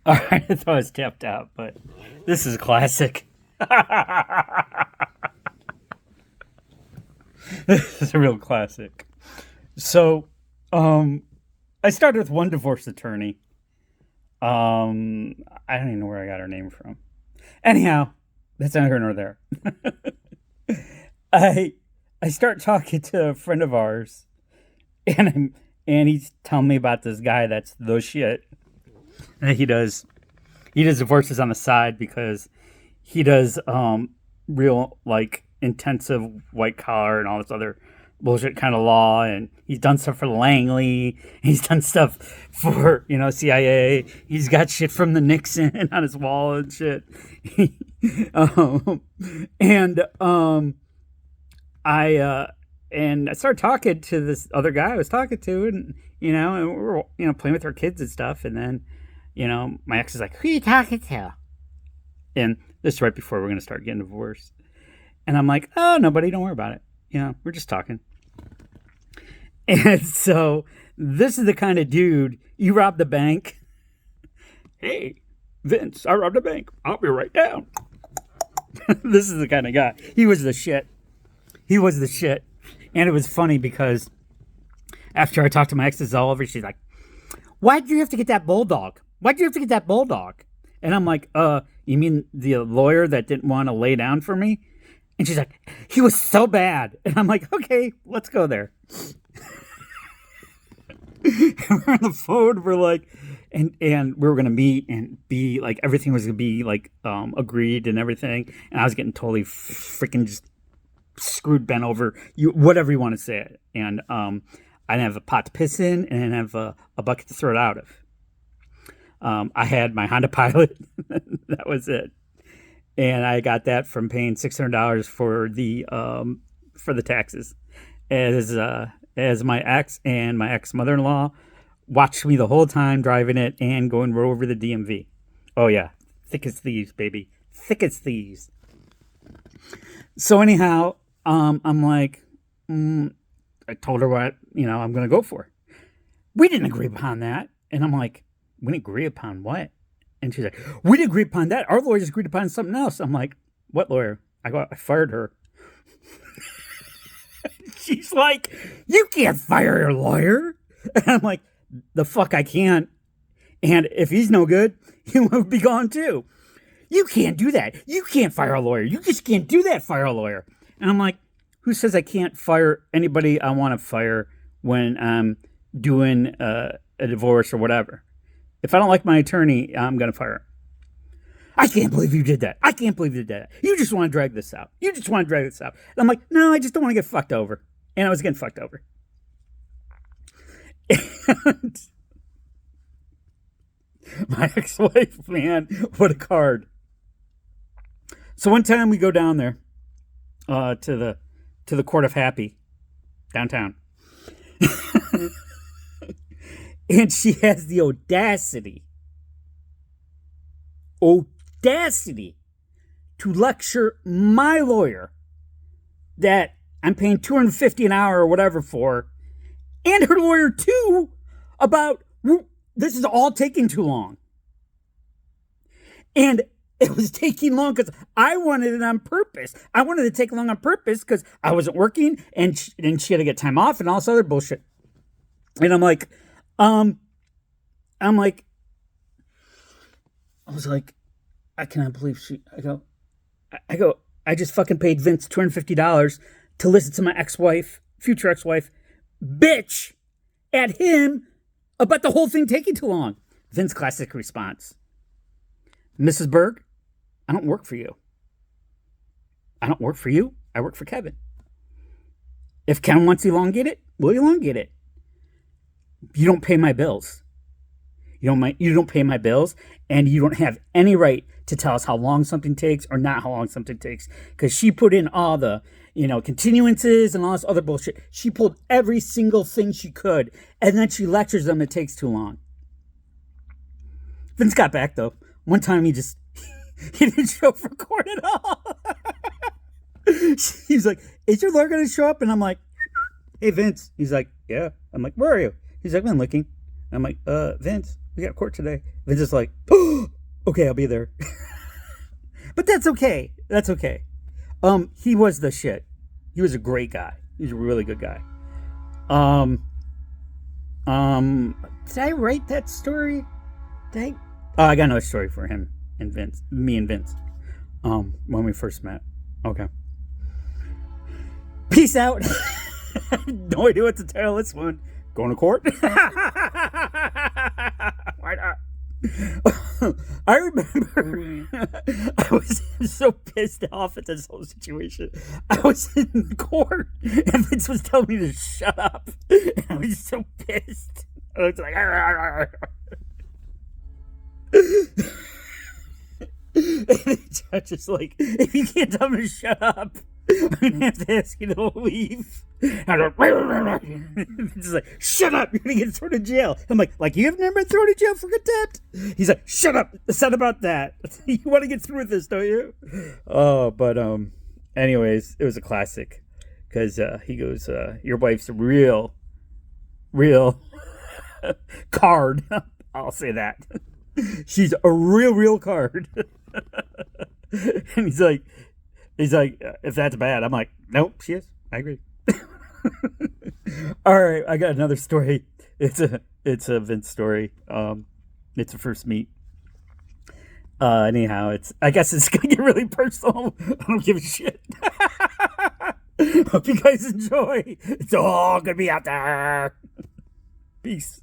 All right, I thought I was tapped out, but this is classic. This is a real classic. So, I started with one divorce attorney. I don't even know where I got her name from. Anyhow, that's neither here nor there. I I start talking to a friend of ours, and he's telling me about this guy that's the shit. And he does divorces on the side because he does real like intensive white collar and all this other bullshit kind of law, and he's done stuff for Langley. He's done stuff for CIA. He's got shit from the Nixon on his wall and shit. um, and I started talking to this other guy I was talking to, and and we were playing with our kids and stuff, and then my ex is like, "Who are you talking to?" And this is right before we're gonna start getting divorced, and I'm like, "Oh, nobody, don't worry about it. We're just talking." And so this is the kind of dude, you robbed the bank. Hey, Vince, I robbed a bank. I'll be right down. This is the kind of guy. He was the shit. He was the shit. And it was funny because after I talked to my ex, it's all over. She's like, "Why'd you have to get that bulldog? Why'd you have to get that bulldog?" And I'm like, you mean the lawyer that didn't want to lay down for me?" And she's like, "He was so bad." And I'm like, "Okay, let's go there." And we're on the phone. We're like, and we were gonna meet and be like, everything was gonna be like agreed and everything. And I was getting totally freaking just screwed, bent over, whatever you want to say it. And I didn't have a pot to piss in, and I didn't have a bucket to throw it out of. I had my Honda Pilot. That was it. And I got that from paying $600 for the taxes, as my ex and my ex mother-in-law watched me the whole time driving it and going right over the DMV. Oh yeah, thick as thieves, baby, thick as thieves. So anyhow, I'm like, I told her what I'm gonna go for. We didn't agree upon that, and I'm like, "We didn't agree upon what?" And she's like, "We didn't agree upon that. Our lawyers agreed upon something else." I'm like, "What lawyer?" I fired her. She's like, "You can't fire your lawyer." And I'm like, "The fuck I can't. And if he's no good, he will be gone too. You can't do that. You can't fire a lawyer. You just can't do that, fire a lawyer." And I'm like, "Who says I can't fire anybody I want to fire when I'm doing a divorce or whatever? If I don't like my attorney, I'm going to fire him." "I can't believe you did that. I can't believe you did that. You just want to drag this out. You just want to drag this out." And I'm like, "No, I just don't want to get fucked over." And I was getting fucked over. And my ex-wife, man, what a card. So one time we go down there to the Court of Happy downtown. And she has the audacity to lecture my lawyer that I'm paying $250 an hour or whatever for, and her lawyer too, about this is all taking too long. And it was taking long because I wanted it on purpose. I wanted it to take long on purpose because I wasn't working, and she had to get time off and all this other bullshit. And I was like, I cannot believe I just fucking paid Vince $250 to listen to my ex-wife, future ex-wife, bitch at him about the whole thing taking too long. Vince's classic response: "Mrs. Berg, I don't work for you. I don't work for you. I work for Kevin. If Kevin wants to elongate it, we'll elongate it. You don't pay my bills. You don't pay my bills, and you don't have any right to tell us how long something takes or not how long something takes." Because she put in all the, continuances and all this other bullshit. She pulled every single thing she could, and then she lectures them it takes too long. Vince got back, though. One time he didn't show up for court at all. He's like, "Is your lawyer going to show up?" And I'm like, "Hey, Vince." He's like, "Yeah." I'm like, "Where are you?" He's like, "I'm looking." I'm like, Vince, We got court today. Vince is like, oh, okay, I'll be there. But that's okay. That's okay. He was the shit. He was a great guy. He was a really good guy. Did I write that story? Did I? Oh, I got another story for him and Vince. Me and Vince. When we first met. Okay. Peace out. I have no idea what to tell this one. Going to court? Why not? I remember I was so pissed off at this whole situation. I was in the court and Vince was telling me to shut up. And I was so pissed. I was like, and the judge is like, if you can't tell me to shut up, I'm gonna have to ask you to leave. And he's like, shut up, you're gonna get thrown in jail. I'm like you've never been thrown in jail for contempt? He's like, shut up, it's not about that. You want to get through with this, don't you? Oh, but anyways, it was a classic. Because he goes, your wife's a real card. I'll say that. She's a real card. And he's like, if that's bad, I'm like, nope, she is. I agree. All right, I got another story. It's a Vince story. It's a first meet. Anyhow, I guess it's gonna get really personal. I don't give a shit. Hope you guys enjoy. It's all gonna be out there. Peace.